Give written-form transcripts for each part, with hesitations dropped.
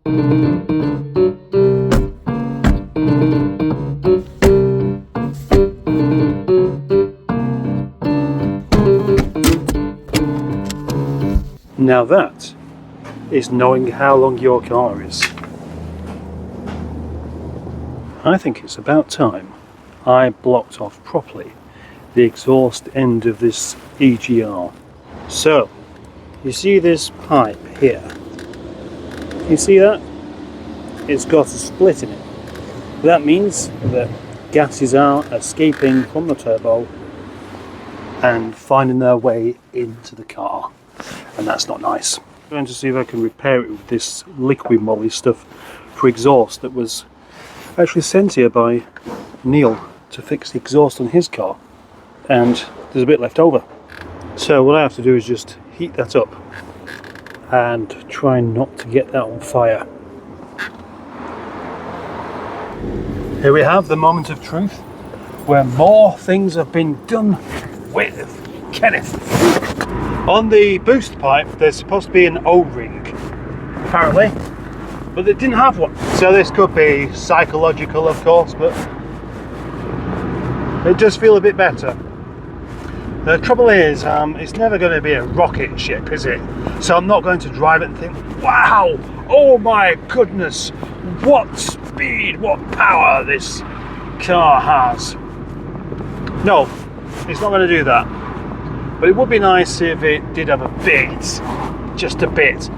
Now that is knowing how long your car is. I think it's about time I blocked off properly the exhaust end of this EGR. So, you see this pipe here? You see that? It's got a split in it. That means that gases are escaping from the turbo and finding their way into the car. And that's not nice. I'm going to see if I can repair it with this liquid moly stuff for exhaust that was actually sent here by Neil to fix the exhaust on his car, and there's a bit left over. So what I have to do is just heat that up and try not to get that on fire. Here we have the moment of truth where more things have been done with Kenneth. On the boost pipe there's supposed to be an O-ring apparently, but they didn't have one. So this could be psychological of course, but it does feel a bit better. The trouble is, it's never going to be a rocket ship, is it? So I'm not going to drive it and think, wow, oh my goodness, what speed, what power this car has. No, it's not going to do that. But it would be nice if it did have a bit, just a bit.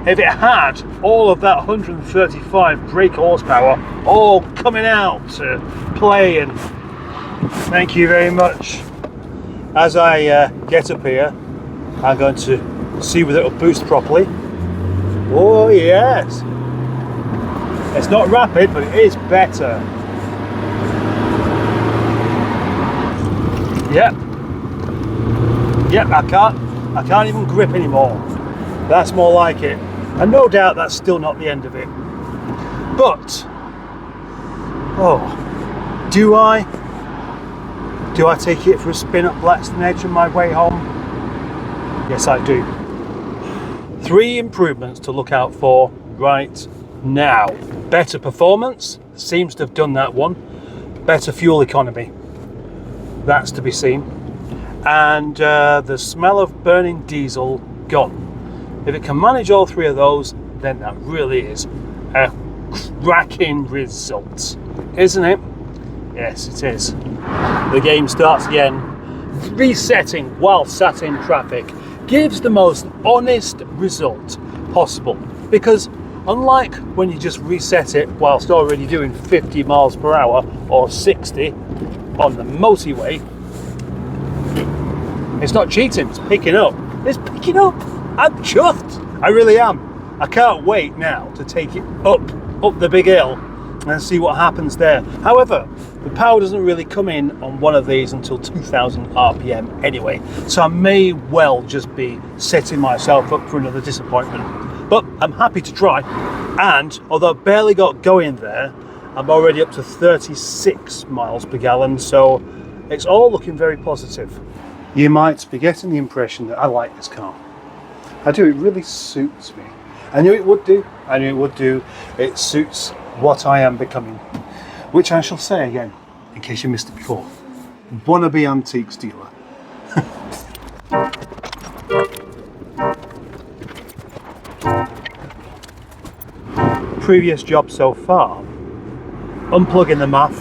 If it had all of that 135 brake horsepower all coming out to play, and thank you very much. As I get up here, I'm going to see whether it'll boost properly. Oh yes, it's not rapid, but it is better. Yep, I can't even grip anymore. That's more like it. And no doubt that's still not the end of it. But, oh, do I take it for a spin up Blackstone Edge on my way home? Yes, I do. 3 improvements to look out for right now. Better performance, seems to have done that one. Better fuel economy, that's to be seen. And the smell of burning diesel gone. If it can manage all 3 of those, then that really is a cracking result, isn't it? Yes, it is. The game starts again. Resetting while sat in traffic gives the most honest result possible, because unlike when you just reset it whilst already doing 50 miles per hour or 60 on the motorway, it's not cheating, it's picking up. It's picking up. I'm chuffed. I really am. I can't wait now to take it up the big hill and see what happens there. However, the power doesn't really come in on one of these until 2000 RPM anyway, so I may well just be setting myself up for another disappointment. But I'm happy to try, and although I barely got going there, I'm already up to 36 miles per gallon, so it's all looking very positive. You might be getting the impression that I like this car. I do, it really suits me. I knew it would do. It suits what I am becoming, which I shall say again, in case you missed it before. Wannabe antiques dealer. Previous job so far, unplugging the MAF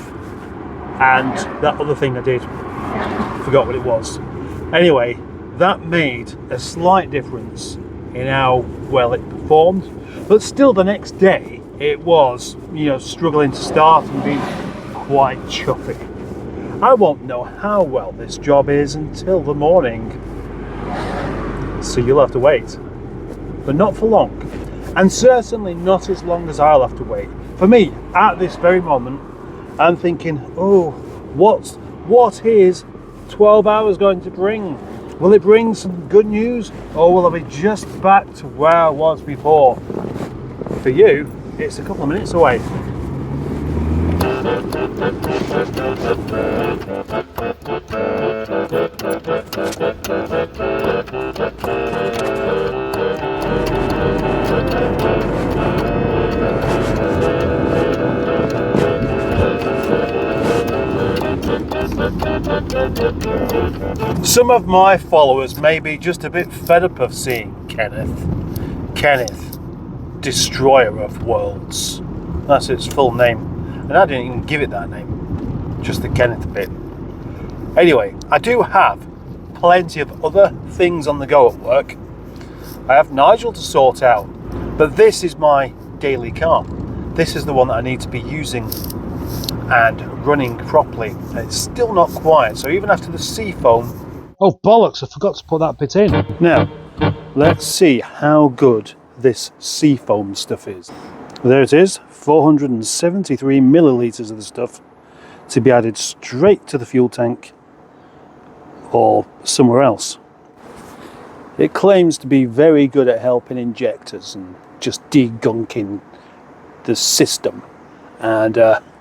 and that other thing I did, forgot what it was. Anyway, that made a slight difference in how well it performed, but still the next day it was, struggling to start and being quite chuffy. I won't know how well this job is until the morning, so you'll have to wait, but not for long, and certainly not as long as I'll have to wait. For me, at this very moment, I'm thinking, oh, what is 12 hours going to bring? Will it bring some good news, or will I be just back to where I was before? For you, it's a couple of minutes away. Some of my followers may be just a bit fed up of seeing Kenneth, Destroyer of Worlds. That's its full name, and I didn't even give it that name, just the Kenneth bit. Anyway, I do have plenty of other things on the go at work. I have Nigel to sort out, but this is my daily car. This is the one that I need to be using and running properly. And it's still not quiet, so even after the seafoam... Oh bollocks, I forgot to put that bit in. Now, let's see how good this seafoam stuff is. There it is, 473 millilitres of the stuff to be added straight to the fuel tank or somewhere else. It claims to be very good at helping injectors and just degunking the system, and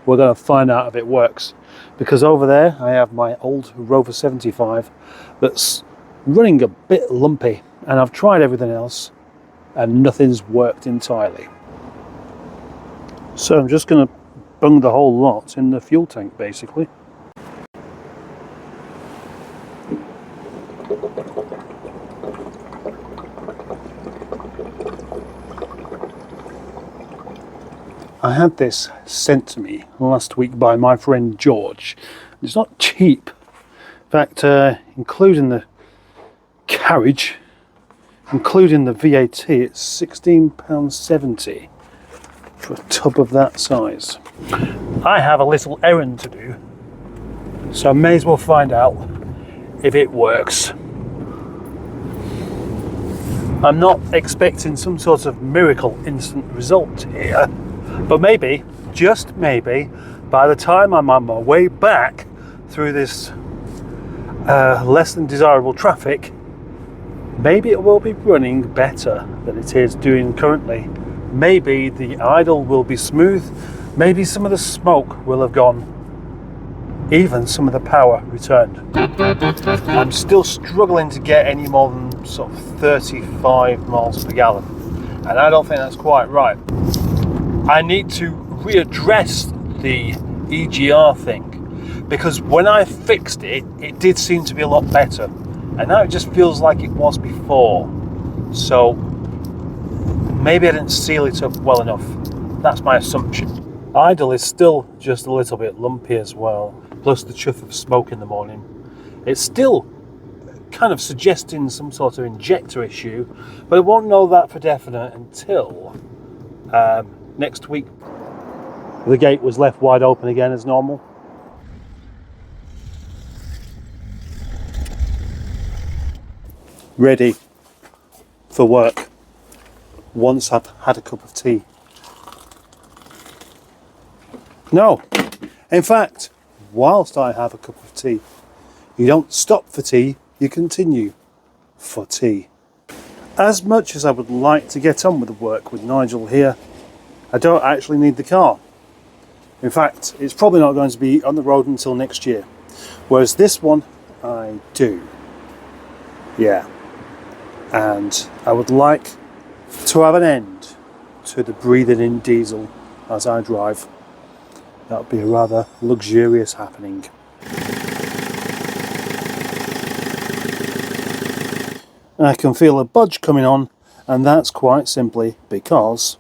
we're going to find out if it works, because over there I have my old Rover 75 that's running a bit lumpy, and I've tried everything else and nothing's worked entirely. So I'm just going to bung the whole lot in the fuel tank basically. I had this sent to me last week by my friend George. It's not cheap. In fact, including the carriage, including the VAT, it's £16.70 for a tub of that size. I have a little errand to do, so I may as well find out if it works. I'm not expecting some sort of miracle instant result here, but maybe, just maybe, by the time I'm on my way back through this less than desirable traffic, maybe it will be running better than it is doing currently. Maybe the idle will be smooth, maybe some of the smoke will have gone, even some of the power returned. I'm still struggling to get any more than sort of 35 miles per gallon, and I don't think that's quite right. I need to readdress the EGR thing, because when I fixed it, it did seem to be a lot better, and now it just feels like it was before. So maybe I didn't seal it up well enough. That's my assumption. Idle is still just a little bit lumpy as well, plus the chuff of smoke in the morning. It's still kind of suggesting some sort of injector issue, but I won't know that for definite until next week. The gate was left wide open again as normal. Ready for work once I've had a cup of tea. No, in fact, whilst I have a cup of tea. You don't stop for tea, you continue for tea. As much as I would like to get on with the work with Nigel here, I don't actually need the car. In fact, it's probably not going to be on the road until next year. Whereas this one, I do. Yeah. And I would like to have an end to the breathing in diesel as I drive. That would be a rather luxurious happening. I can feel a budge coming on, and that's quite simply because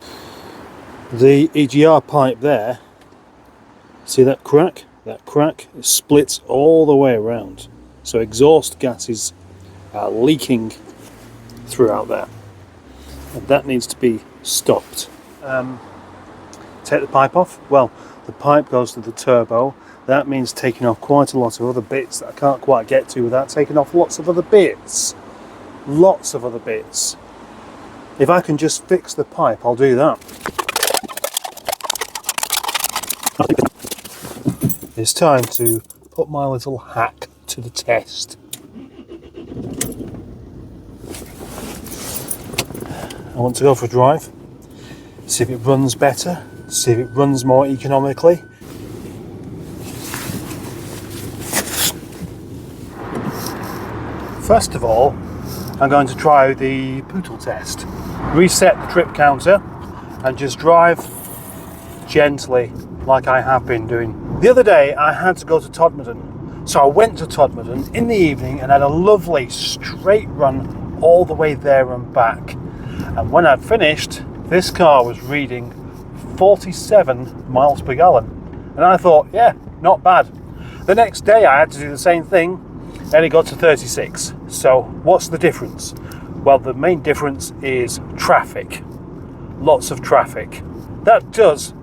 the EGR pipe there, see that crack? That crack splits all the way around. So exhaust gases are leaking throughout there. And that needs to be stopped. Take the pipe off? Well, the pipe goes to the turbo. That means taking off quite a lot of other bits that I can't quite get to without taking off lots of other bits. Lots of other bits. If I can just fix the pipe, I'll do that. It's time to put my little hack to the test. I want to go for a drive, see if it runs better, see if it runs more economically. First of all, I'm going to try the poodle test. Reset the trip counter and just drive gently like I have been doing. The other day I had to go to Todmorden, So I went to Todmorden in the evening and had a lovely straight run all the way there and back. And when I'd finished, this car was reading 47 miles per gallon. And I thought, yeah, not bad. The next day I had to do the same thing and it got to 36. So what's the difference? Well, the main difference is traffic. Lots of traffic. That does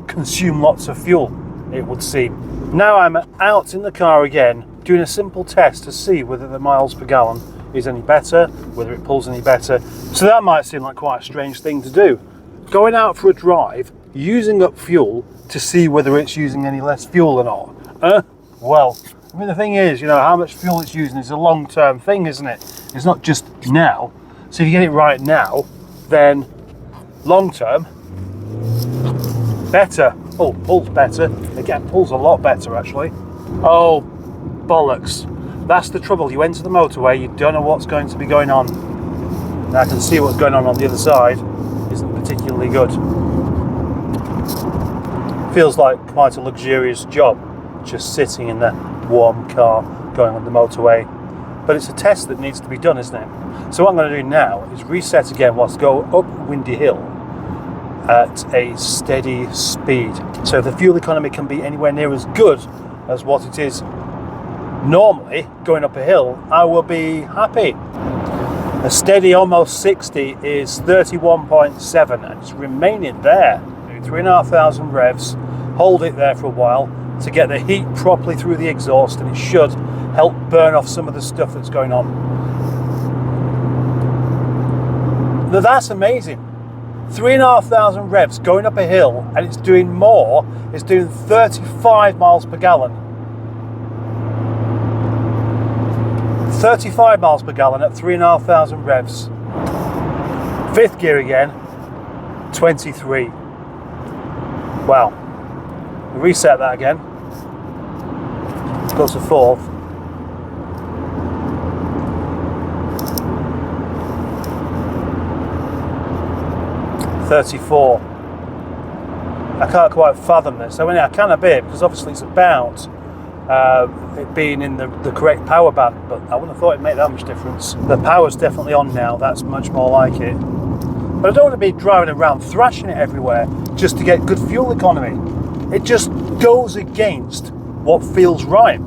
consume lots of fuel, it would seem. Now I'm out in the car again, doing a simple test to see whether the miles per gallon is any better, whether it pulls any better. So that might seem like quite a strange thing to do. Going out for a drive, using up fuel to see whether it's using any less fuel or not. Well, I mean, the thing is, you know, how much fuel it's using is a long-term thing, isn't it? It's not just now. So if you get it right now, then long-term, better. Oh, pulls better. Again, pulls a lot better, actually. Oh, bollocks. That's the trouble. You enter the motorway, you don't know what's going to be going on. And I can see what's going on the other side. Isn't particularly good. Feels like quite a luxurious job, just sitting in the warm car going on the motorway. But it's a test that needs to be done, isn't it? So what I'm going to do now is reset again whilst go up Windy Hill at a steady speed. So if the fuel economy can be anywhere near as good as what it is normally going up a hill, I will be happy. A steady almost 60 is 31.7 and it's remaining there. 3,500 revs, hold it there for a while to get the heat properly through the exhaust, and it should help burn off some of the stuff that's going on. Now that's amazing. 3,500 revs going up a hill and it's doing more, it's doing 35 miles per gallon. 35 miles per gallon at 3,500 revs. Fifth gear again, 23. Wow. Reset that again. Go to fourth. $34. I can't quite fathom this. I mean, I can a bit because obviously it's about it being in the correct power band, but I wouldn't have thought it'd make that much difference. The power's definitely on now. That's much more like it. But I don't want to be driving around thrashing it everywhere just to get good fuel economy. It just goes against what feels right.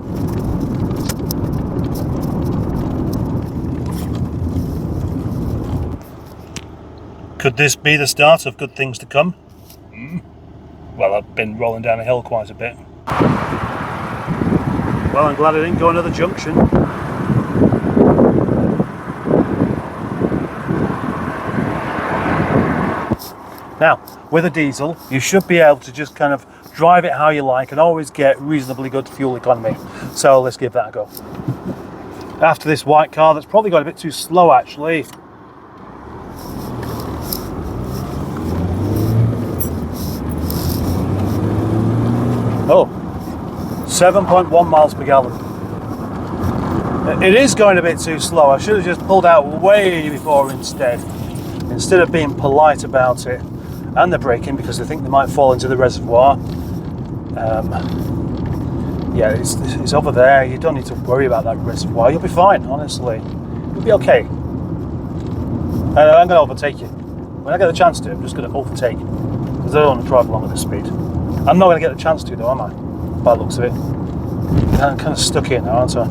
Could this be the start of good things to come? Well, I've been rolling down a hill quite a bit. Well, I'm glad I didn't go another junction. Now, with a diesel, you should be able to just kind of drive it how you like and always get reasonably good fuel economy. So let's give that a go. After this white car, that's probably got a bit too slow actually. Oh, 7.1 miles per gallon. It is going a bit too slow. I should have just pulled out way before instead of being polite about it. And they're braking because they think they might fall into the reservoir. Yeah, it's over there. You don't need to worry about that reservoir. You'll be fine, honestly. You'll be okay. I'm going to overtake you. When I get the chance to, I'm just going to overtake because I don't want to drive along at this speed. I'm not going to get the chance to, though, am I? By the looks of it. I'm kind of stuck here now, aren't I?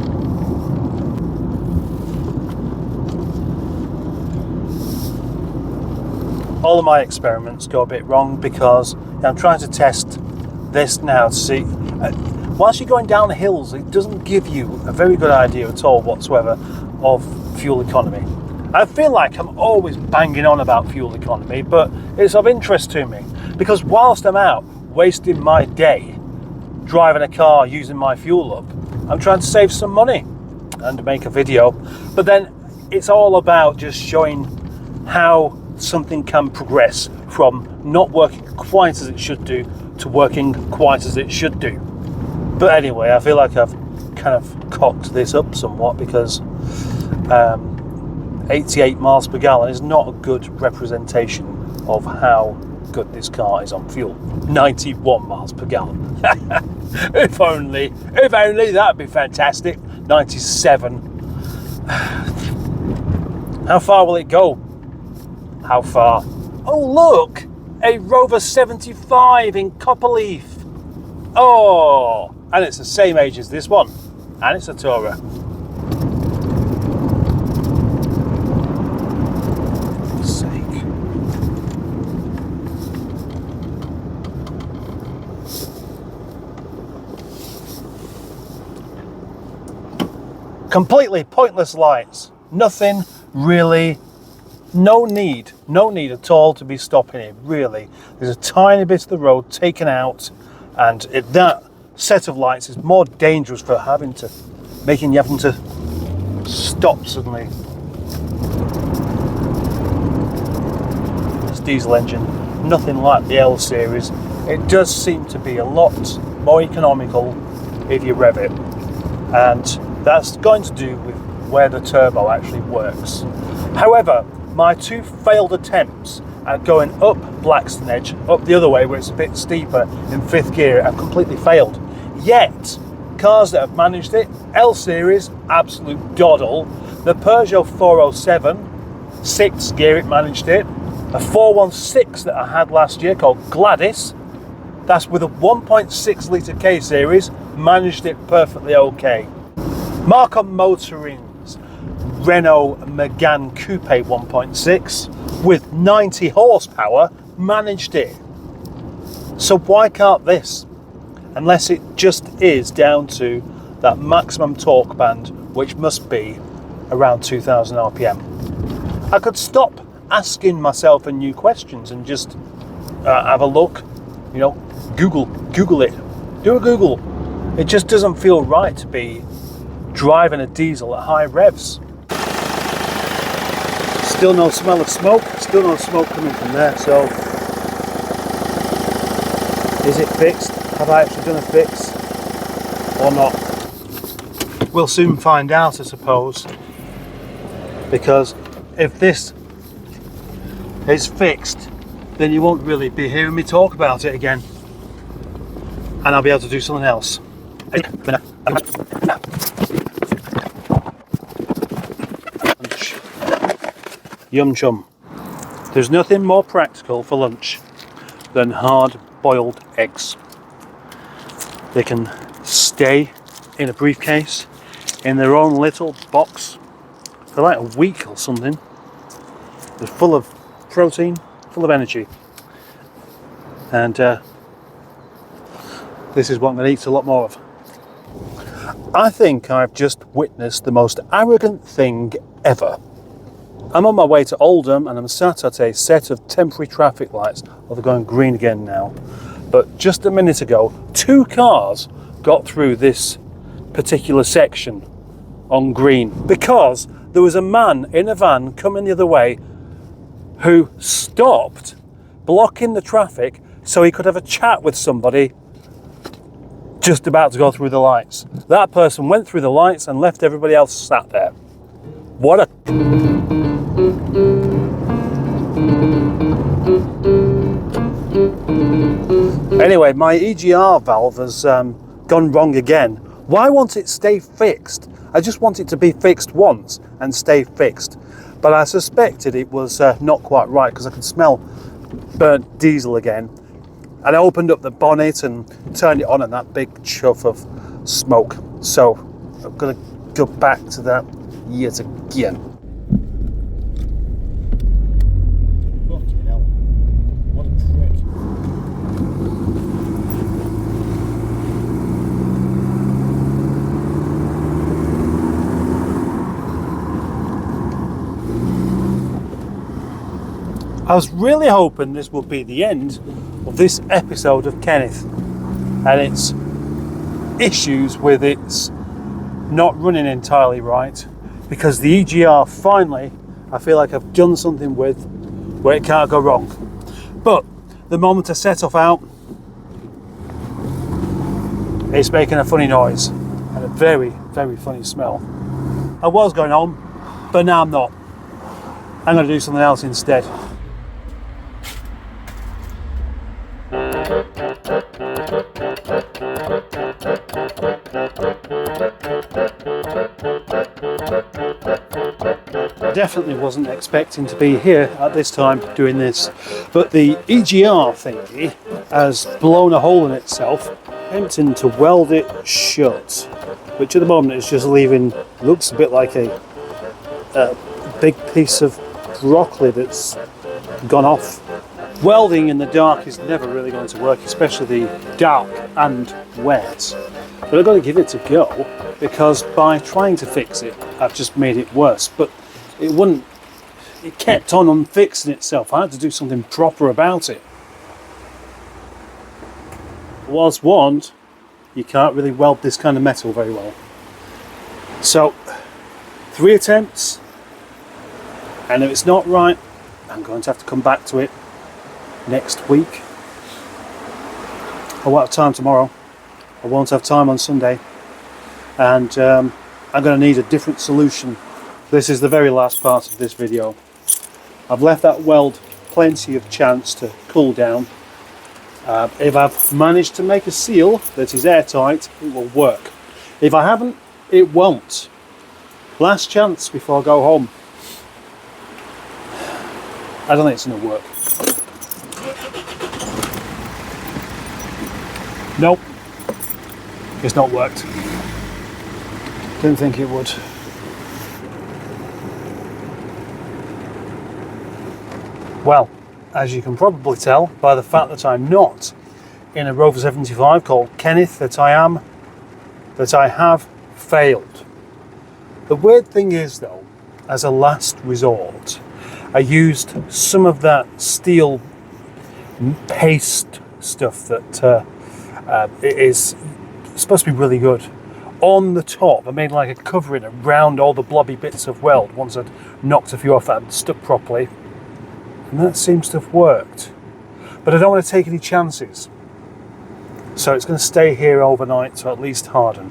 All of my experiments go a bit wrong because I'm trying to test this now to see. Whilst you're going down the hills, it doesn't give you a very good idea at all whatsoever of fuel economy. I feel like I'm always banging on about fuel economy, but it's of interest to me because whilst I'm out wasting my day driving a car using my fuel up, I'm trying to save some money and make a video. But then it's all about just showing how something can progress from not working quite as it should do to working quite as it should do. But anyway, I feel like I've kind of cocked this up somewhat because 88 miles per gallon is not a good representation of how good this car is on fuel. 91 miles per gallon. if only that'd be fantastic. 97. How far will it go? How far? Oh look, a Rover 75 in copper leaf. Oh, and it's the same age as this one, and it's a tourer. For God's sake. Completely pointless lights. Nothing really. No need at all to be stopping it, really. There's a tiny bit of the road taken out, and that set of lights is more dangerous for making you having to stop suddenly. This diesel engine, nothing like the L series. It does seem to be a lot more economical if you rev it, and that's going to do with where the turbo actually works. However, my two failed attempts at going up Blackstone Edge, up the other way where it's a bit steeper in 5th gear, have completely failed. Yet, cars that have managed it, L Series, absolute doddle. The Peugeot 407, 6th gear, it managed it. A 416 that I had last year called Gladys, that's with a 1.6 litre K Series, managed it perfectly okay. Mark on Motoring's Renault Megane Coupe 1.6 with 90 horsepower managed it. So why can't this? Unless it just is down to that maximum torque band, which must be around 2000 RPM. I could stop asking myself a new questions and just have a look, Google it, do a Google. It just doesn't feel right to be driving a diesel at high revs. Still no smell of smoke, still no smoke coming from there, so is it fixed? Have I actually done a fix or not? We'll soon find out, I suppose, because if this is fixed, then you won't really be hearing me talk about it again, and I'll be able to do something else. Yum chum. There's nothing more practical for lunch than hard-boiled eggs. They can stay in a briefcase in their own little box for like a week or something. They're full of protein, full of energy, and this is what I'm going to eat a lot more of. I think I've just witnessed the most arrogant thing ever. I'm on my way to Oldham and I'm sat at a set of temporary traffic lights. Well, they're going green again now. But just a minute ago, 2 cars got through this particular section on green because there was a man in a van coming the other way who stopped, blocking the traffic so he could have a chat with somebody just about to go through the lights. That person went through the lights and left everybody else sat there. What a... Anyway, my EGR valve has gone wrong again. Why won't it stay fixed? I just want it to be fixed once and stay fixed. But I suspected it was not quite right because I could smell burnt diesel again. And I opened up the bonnet and turned it on and that big chuff of smoke. So I'm going to go back to that yet again. Fucking hell. What a prick. I was really hoping this would be the end of this episode of Kenneth and its issues with its not running entirely right, because the EGR finally I feel like I've done something with where it can't go wrong. But the moment I set off out, it's making a funny noise and a very, very funny smell. I was going home, but now I'm not. I'm going to do something else instead. Definitely wasn't expecting to be here at this time doing this, but the EGR thingy has blown a hole in itself, attempting to weld it shut, which at the moment is just leaving, looks a bit like a big piece of broccoli that's gone off. Welding in the dark is never really going to work, especially the dark and wet, but I've got to give it a go, because by trying to fix it I've just made it worse. But it kept on unfixing itself. I had to do something proper about it. I was warned, you can't really weld this kind of metal very well. So 3 attempts, and if it's not right, I'm going to have to come back to it next week. I won't have time tomorrow, I won't have time on Sunday, and I'm going to need a different solution. This is the very last part of this video. I've left that weld plenty of chance to cool down. If I've managed to make a seal that is airtight, it will work. If I haven't, it won't. Last chance before I go home. I don't think it's going to work. Nope, it's not worked. Didn't think it would. Well, as you can probably tell by the fact that I'm not in a Rover 75 called Kenneth, that I have failed. The weird thing is though, as a last resort, I used some of that steel paste stuff that it is supposed to be really good. On the top, I made like a covering around all the blobby bits of weld once I'd knocked a few off that had stuck properly. And that seems to have worked. But I don't want to take any chances. So it's going to stay here overnight to at least harden.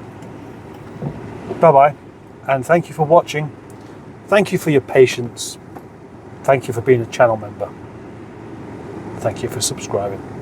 Bye bye. And thank you for watching. Thank you for your patience. Thank you for being a channel member. Thank you for subscribing.